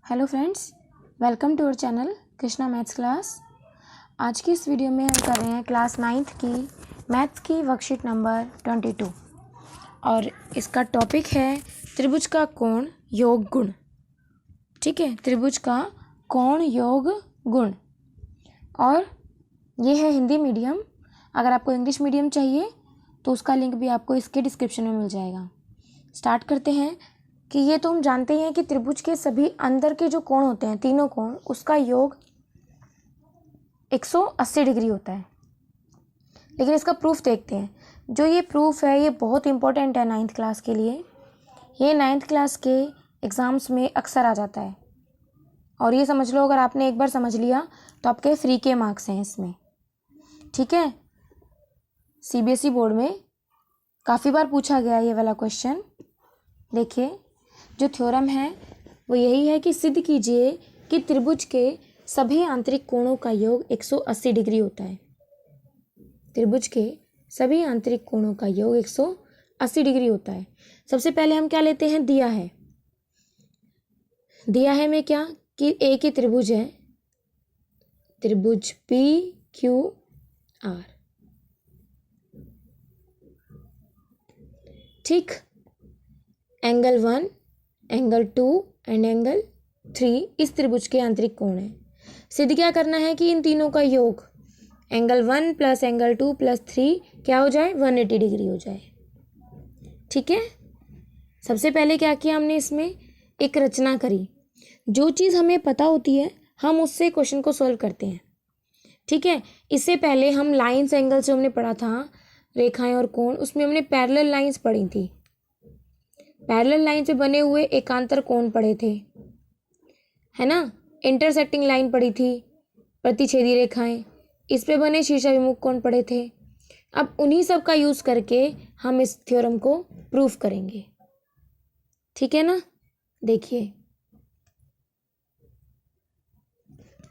Hello friends, welcome to our channel Krishna maths class. आज की इस वीडियो में हम कर रहे हैं क्लास 9th की मैथ्स की वर्कशीट नंबर 22 और इसका टॉपिक है त्रिभुज का कोण योग गुण। ठीक है, त्रिभुज का कोण योग गुण। और ये है हिंदी मीडियम। अगर आपको इंग्लिश मीडियम चाहिए तो उसका लिंक भी आपको इसके डिस्क्रिप्शन में मिल जाएगा। स्टार्ट करते हैं कि ये तो हम जानते हैं कि त्रिभुज के सभी अंदर के जो कोण होते हैं, तीनों कोण, उसका योग 180 डिग्री होता है। लेकिन इसका प्रूफ देखते हैं। जो ये प्रूफ है ये बहुत इंपॉर्टेंट है 9th क्लास के लिए। ये 9th क्लास के एग्ज़ाम्स में अक्सर आ जाता है और ये समझ लो, अगर आपने एक बार समझ लिया तो आपके फ्री के मार्क्स हैं इसमें। ठीक है, CBSE बोर्ड में काफ़ी बार पूछा गया ये वाला क्वेश्चन। देखिए, जो थ्योरम है वो यही है कि सिद्ध कीजिए कि त्रिभुज के सभी आंतरिक कोणों का योग 180 डिग्री होता है। त्रिभुज के सभी आंतरिक कोणों का योग 180 डिग्री होता है। सबसे पहले हम क्या लेते हैं, दिया है। दिया है में क्या कि एक ही त्रिभुज है, त्रिभुज PQR। ठीक, एंगल 1, एंगल 2 एंड एंगल 3 इस त्रिभुज के आंतरिक कोण है। सिद्ध क्या करना है कि इन तीनों का योग एंगल 1 प्लस एंगल 2 प्लस 3 क्या हो जाए, 180 डिग्री हो जाए। ठीक है, सबसे पहले क्या किया हमने, इसमें एक रचना करी। जो चीज़ हमें पता होती है हम उससे क्वेश्चन को सॉल्व करते हैं। ठीक है, इससे पहले हम लाइन्स एंगल्स जो हमने पढ़ा था, रेखाएं और कोण, उसमें हमने पैरेलल लाइन्स पढ़ी थी। पैरेलल लाइन से बने हुए एकांतर कोण पढ़े थे, है ना। इंटरसेक्टिंग लाइन पढ़ी थी, प्रतिच्छेदी रेखाएं, इस पे बने शीर्षाभिमुख कोण पढ़े थे। अब उन्हीं सब का यूज करके हम इस थ्योरम को प्रूफ करेंगे। ठीक है ना। देखिए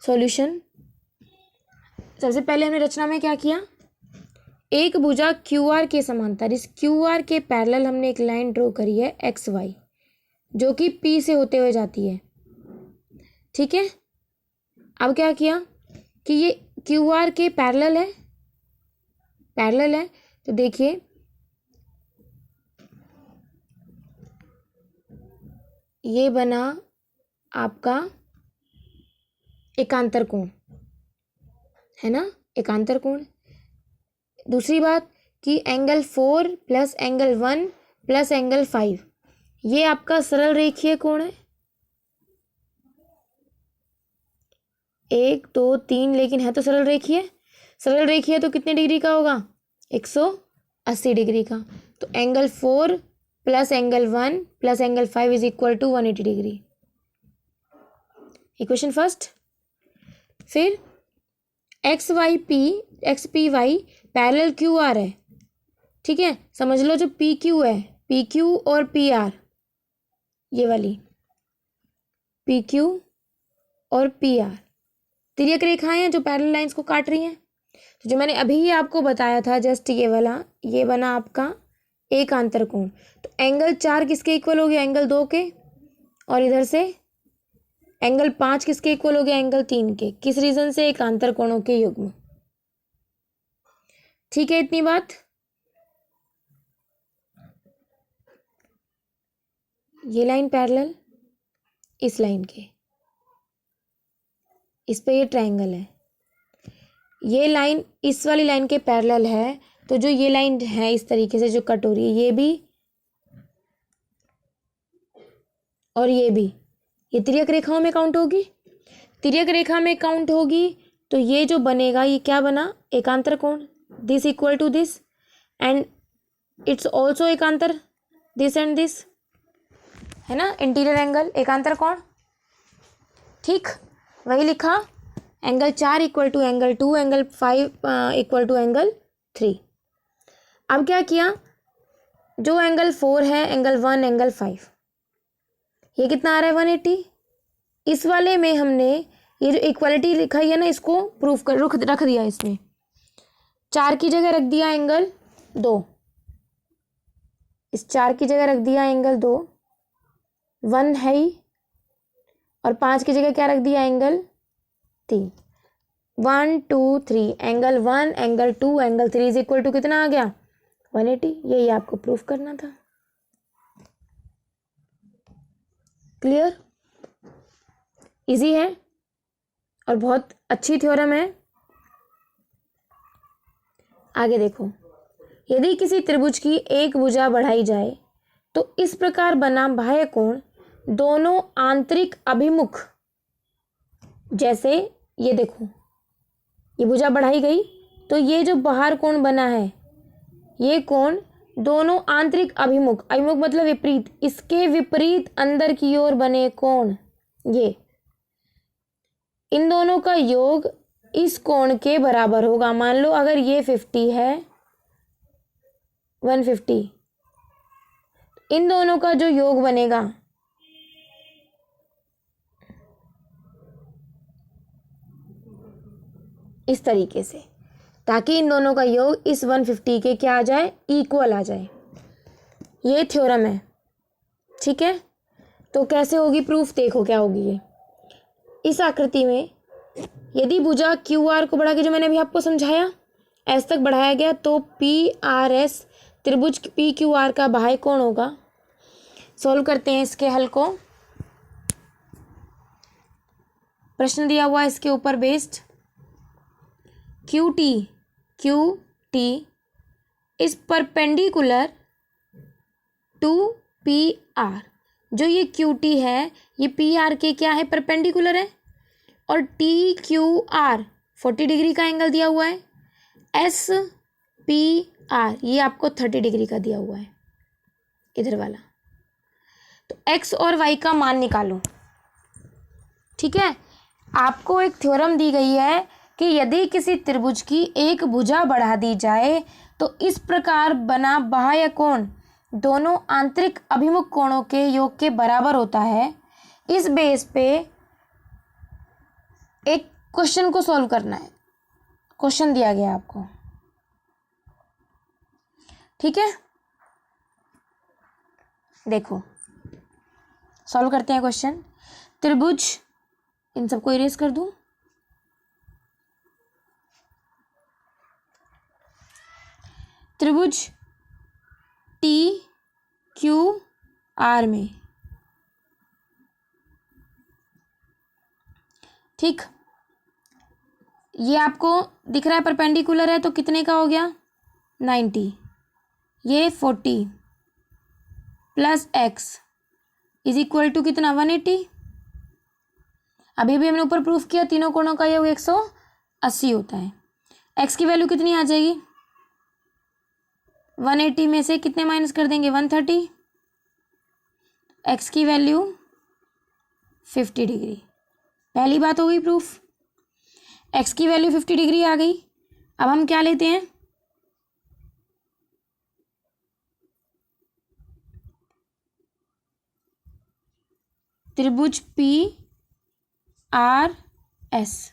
सॉल्यूशन। सबसे पहले हमने रचना में क्या किया, एक भुजा QR के समांतर, इस QR के पैरेलल हमने एक लाइन ड्रॉ करी है XY, जो कि P से होते हुए जाती है। ठीक है, अब क्या किया कि ये QR के पैरेलल है, पैरेलल है तो देखिए ये बना आपका एकांतर कोण, है ना, एकांतर कोण। दूसरी बात कि angle 4 plus angle 1 plus angle 5 ये आपका सरल रेखीय कोण है, 1 2 3, लेकिन है तो सरल रेखीय। सरल रेखीय तो कितने डिग्री का होगा, 180 डिग्री का। तो angle 4 plus angle 1 plus angle 5 is equal to 180 degree. Equation first. फिर XPY पैरेलल QR है। ठीक है, समझ लो जो PQ है, PQ और PR, ये वाली PQ और PR तिर्यक रेखाएं हैं जो पैरेलल लाइंस को काट रही हैं। तो जो मैंने अभी ही आपको बताया था जस्ट ये वाला, ये बना आपका एकांतर कोण। तो एंगल 4 किसके इक्वल हो गया, एंगल 2 के, और इधर से एंगल 5 किसके इक्वल हो गया, एंगल 3 के। किस रीजन से, एकांतर कोणों के युग्म। ठीक है, इतनी बात। ये लाइन पैरेलल इस लाइन के, इस पे ये ट्रायंगल है। ये लाइन इस वाली लाइन के पैरेलल है, तो जो ये लाइन है इस तरीके से जो कट हो रही है, ये भी और ये भी, ये तिर्यक रेखाओं में काउंट होगी। तिर्यक रेखा में काउंट होगी तो ये जो बनेगा ये क्या बना, एकांतर कोण। This equal to this and it's also एकांतर, दिस एंड दिस, है ना, इंटीरियर एंगल, एकांतर कोण। ठीक, वही लिखा, angle 4 equal to angle 2, angle 5 equal to angle 3। अब क्या किया, जो एंगल 4 है, एंगल 1, एंगल 5, ये कितना आ रहा है, 180। इस वाले में हमने ये जो इक्वालिटी लिखाई है ना, इसको प्रूफ कर रख दिया। इसमें 4 की जगह रख दिया एंगल 2, इस 4 की जगह रख दिया एंगल 2, 1 है ही, और 5 की जगह क्या रख दिया, angle 3। 1 2 3, angle 1 angle 2 angle 3 is equal to कितना आ गया, 180। यही आपको प्रूफ करना था। क्लियर, इजी है और बहुत अच्छी थ्योरम है। आगे देखो, यदि किसी त्रिभुज की एक भुजा बढ़ाई जाए तो इस प्रकार बना बाह्य कोण दोनों आंतरिक अभिमुख, जैसे ये देखो, ये भुजा बढ़ाई गई तो ये जो बाहर कोण बना है ये कोण दोनों आंतरिक अभिमुख, अभिमुख मतलब विपरीत, इसके विपरीत अंदर की ओर बने कोण, ये इन दोनों का योग इस कोण के बराबर होगा। मान लो अगर ये 50 है, 150, इन दोनों का जो योग बनेगा इस तरीके से, ताकि इन दोनों का योग इस 150 के क्या आ जाए, इक्वल आ जाए। ये थ्योरम है, ठीक है। तो कैसे होगी प्रूफ, देखो क्या होगी ये। इस आकृति में यदि भुजा क्यू आर को बढ़ा के, जो मैंने अभी आपको समझाया, एस तक बढ़ाया गया तो पी आर एस त्रिभुज पी क्यू आर का बाह्य कोण होगा। सॉल्व करते हैं इसके हल को। प्रश्न दिया हुआ इसके ऊपर based, Q T is perpendicular to P R. जो ये क्यू टी है ये पी आर के क्या है, परपेंडिकुलर है, और टी क्यू आर 40 डिग्री का एंगल दिया हुआ है। एस पी आर ये आपको 30 डिग्री का दिया हुआ है, इधर वाला। तो एक्स और वाई का मान निकालो, ठीक है। आपको एक थ्योरम दी गई है कि यदि किसी त्रिभुज की एक भुजा बढ़ा दी जाए तो इस प्रकार बना बाह्य कोण दोनों आंतरिक अभिमुख कोणों के योग के बराबर होता है। इस बेस पे एक क्वेश्चन को सॉल्व करना है। क्वेश्चन दिया गया आपको, ठीक है। देखो सॉल्व करते हैं क्वेश्चन। त्रिभुज, इन सबको इरेज कर दूं। त्रिभुज टी क्यू आर में, ठीक, ये आपको दिख रहा है परपेंडिकुलर है तो कितने का हो गया, 90। ये 40 plus X is equal to कितना, 180। अभी भी हमने ऊपर प्रूफ किया तीनों कोणों का योग 180 होता है। एक्स की वैल्यू कितनी आ जाएगी, 180 में से कितने माइनस कर देंगे, 130। एक्स की वैल्यू 50 डिग्री। पहली बात हो गई प्रूफ, एक्स की वैल्यू 50 डिग्री आ गई। अब हम क्या लेते हैं, त्रिभुज पी आर एस,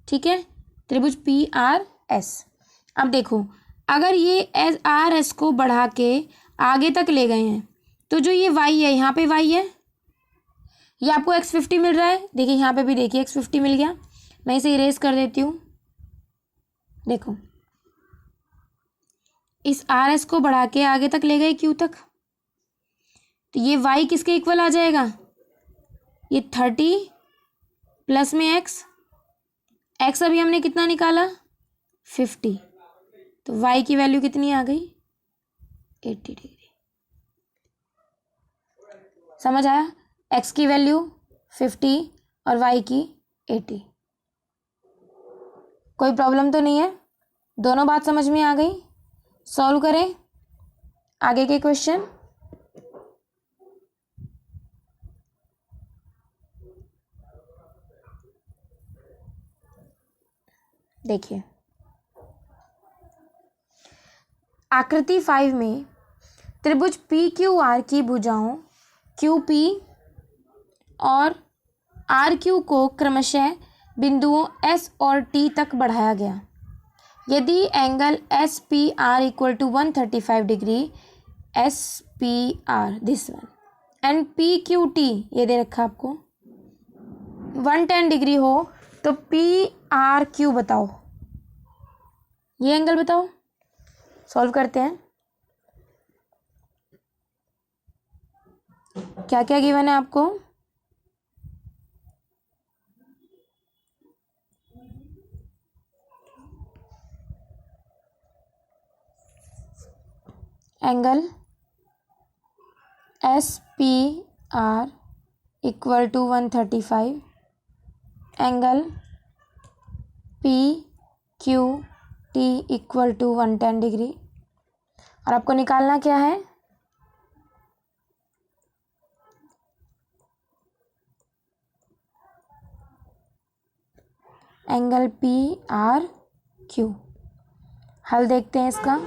ठीक है, त्रिभुज पी आर एस। अब देखो अगर ये एस आर एस को बढ़ा के आगे तक ले गए हैं तो जो ये वाई है, यहाँ पे वाई है, ये आपको x50 मिल रहा है। देखिए यहाँ पे भी देखिए x50 मिल गया। मैं इसे इरेज कर देती हूँ। देखो इस आर एस को बढ़ा के आगे तक ले गए क्यू तक, तो ये y किसके इक्वल आ जाएगा, ये 30 प्लस में x अभी हमने कितना निकाला, 50, तो y की वैल्यू कितनी आ गई, 80 डिग्री। समझ आया, x की वैल्यू 50 और y की 80। कोई प्रॉब्लम तो नहीं है, दोनों बात समझ में आ गई। सॉल्व करें आगे के क्वेश्चन। देखिए आकृति 5 में त्रिभुज पी क्यू आर की भुजाओं क्यू पी और आर क्यू को क्रमशः बिंदुओं एस और टी तक बढ़ाया गया। यदि angle S P R equal to 135 degree, S P R this one, and P Q T ये दे रखा आपको 110 डिग्री हो तो पी आर क्यू बताओ, ये एंगल बताओ। सॉल्व करते हैं। क्या क्या गिवन है आपको? Angle S P R equal to 135, angle P Q T equal to 110 degree. और आपको निकालना क्या है? Angle P R Q. हल देखते हैं इसका।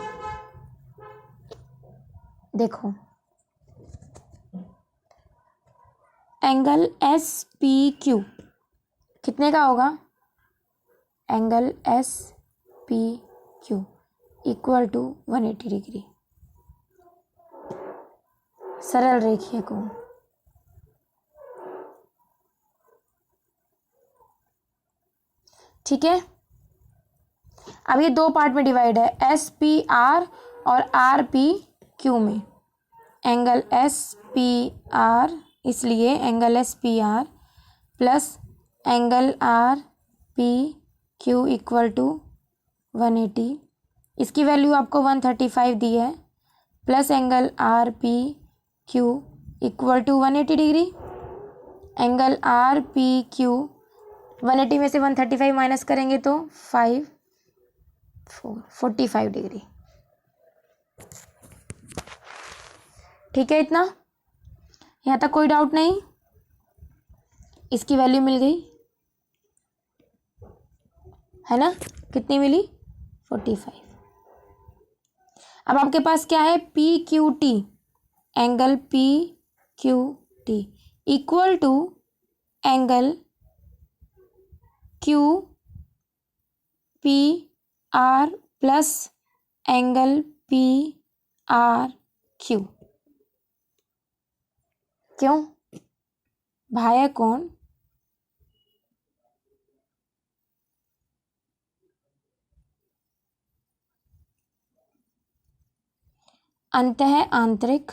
देखो, एंगल एस पी क्यू कितने का होगा? Angle S P Q equal to 180 degree. सरल रेखीय कोण। ठीक है, अब ये दो पार्ट में डिवाइड है, एस पी आर और आर पी क्यू में। एंगल एस पी आर, इसलिए angle S P R plus angle R P Q equal to 180। इसकी वैल्यू आपको 135 दी है, plus angle R P Q equal to 180 degree. Angle R P Q 180 में से 135 minus करेंगे तो 45 डिग्री। ठीक है, इतना यहाँ तक कोई डाउट नहीं? इसकी वैल्यू मिल गई है ना? कितनी मिली? 45। अब आपके पास क्या है? P Q T, angle P Q T equal to angle Q P R plus angle P R Q. क्यों? भाया कोण अंतः आंतरिक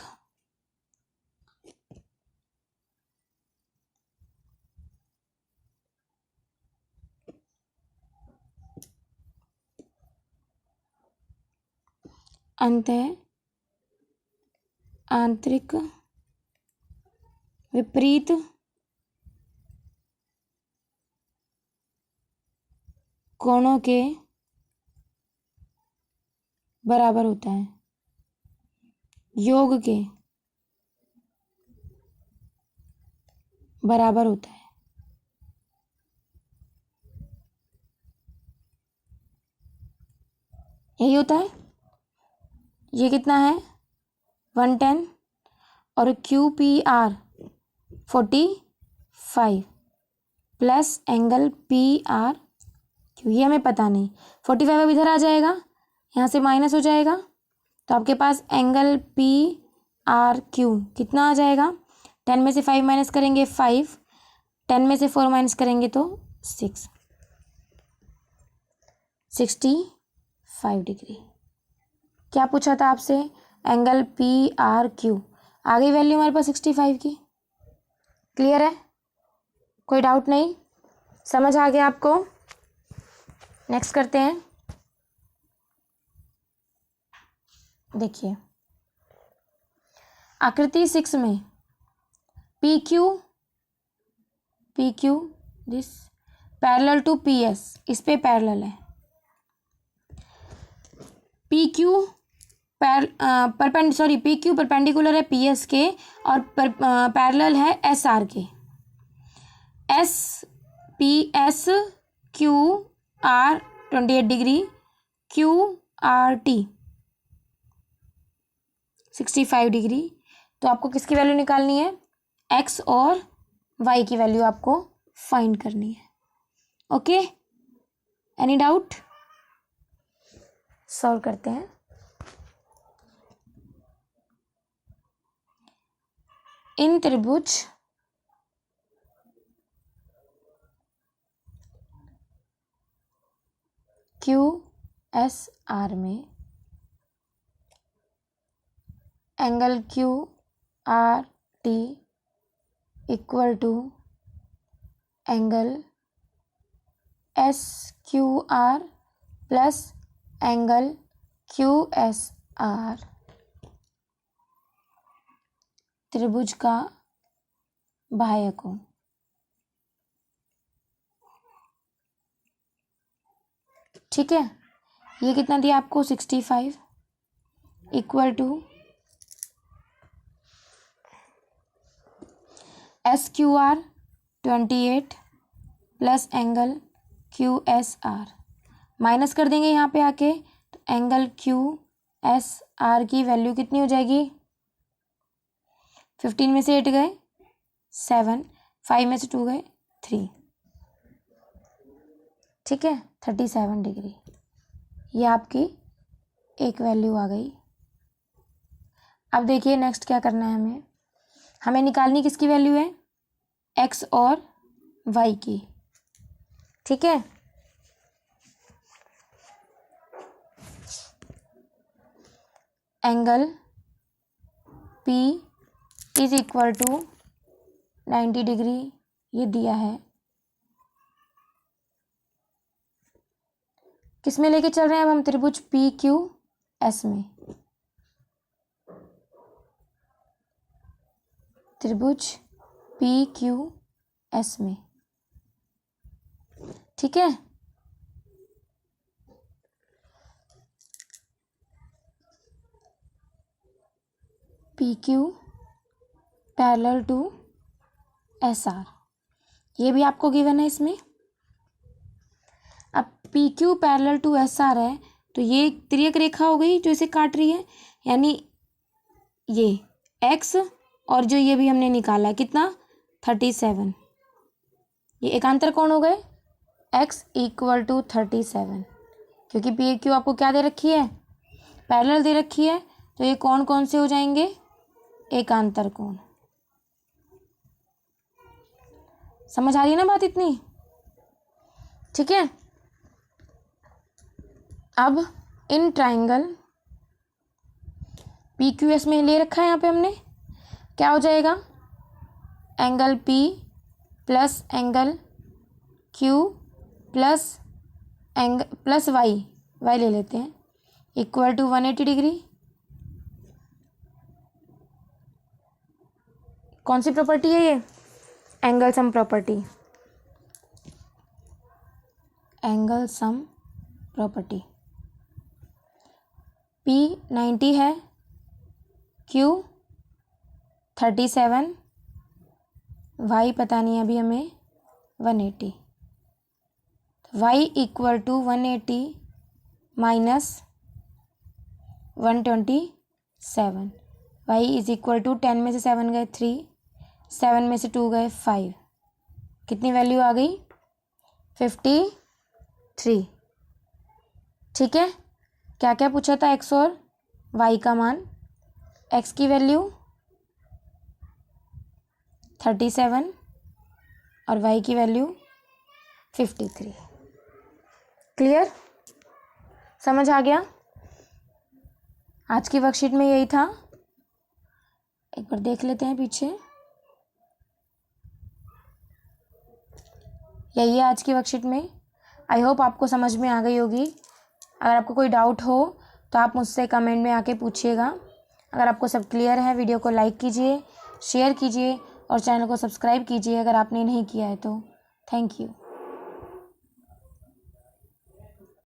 अंतः आंतरिक विपरीत कोणों के बराबर होता है, योग के बराबर होता है। यही होता है। ये कितना है? 110 और Q P are 45 plus angle P R Q, ये हमें पता नहीं। 45 अब इधर आ जाएगा, यहाँ से माइनस हो जाएगा, तो आपके पास एंगल पी आर क्यू कितना आ जाएगा? 10 में से 5 माइनस करेंगे 5, 10 में से 4 माइनस करेंगे तो 6, 65 डिग्री। क्या पूछा था आपसे? Angle P R Q. आ गई वैल्यू हमारे पास 65 की। क्लियर है? कोई डाउट नहीं? समझ आ गया आपको? नेक्स्ट करते हैं। देखिए, आकृति 6 में P Q this parallel to P S, इस पे पैरेलल है। P Q P Q perpendicular है पी एस के और पैरेलल है एस आर के। S P S Q R 28 degree, Q R T 65 degree. तो आपको किसकी वैल्यू निकालनी है? एक्स और वाई की वैल्यू आपको फाइंड करनी है। Okay, any doubt? सॉल्व करते हैं। इन त्रिभुज QSR में angle QRT equal to angle SQR plus angle QSR त्रिभुज का बाह्य कोण। ठीक है, ये कितना दिया आपको 65 equal to SQR 28 plus angle QSR minus कर देंगे यहाँ पे आके, तो एंगल QSR की वैल्यू कितनी हो जाएगी, 15 में से 8 गए 7, 5 में से 2 गए 3। ठीक है, 37 डिग्री, ये आपकी एक वैल्यू आ गई। अब देखिए नेक्स्ट क्या करना है, हमें निकालनी किसकी वैल्यू है, x और y की। ठीक है, angle P is equal to 90 degree ये दिया है। किस में लेके चल रहे हैं अब हम, त्रिभुज PQS में, त्रिभुज PQS में। ठीक है, PQ पैरेलल टू SR, ये भी आपको गिवन है इसमें। अब PQ पैरेलल टू SR है तो ये तिर्यक रेखा हो गई जो इसे काट रही है, यानी ये x और जो ये भी हमने निकाला है कितना 37, ये एकांतर कोण हो गए x इक्वल टू 37, क्योंकि PQ आपको क्या दे रखी है, पैरेलल दे रखी है, तो ये कोण कौन से हो जाएंगे, एकांतर कोण। समझ आ रही है ना बात इतनी। ठीक है, अब इन ट्राइंगल PQS में ले रखा है यहाँ पे हमने, क्या हो जाएगा, angle P plus angle Q plus y ले लेते हैं इक्वल टू 180 डिग्री। कौन सी प्रॉपर्टी है ये, angle sum property, angle sum property. P 90 है, Q 37, y पता नहीं अभी हमें 180, y equal to 180 minus 127, y is equal to 10 में से 7 गए 3, 7 में से 2 गए 5, कितनी वैल्यू आ गई 53। ठीक है, क्या क्या पूछा था, x और y का मान, x की वैल्यू 37 और y की वैल्यू 53। क्लियर, समझ आ गया। आज की वर्कशीट में यही था, एक बार देख लेते हैं पीछे, यही है आज की वर्कशीट में। आई होप आपको समझ में आ गई होगी। अगर आपको कोई डाउट हो तो आप मुझसे कमेंट में आके पूछिएगा। अगर आपको सब क्लियर है, वीडियो को लाइक कीजिए, शेयर कीजिए और चैनल को सब्सक्राइब कीजिए अगर आपने नहीं किया है तो। Thank you.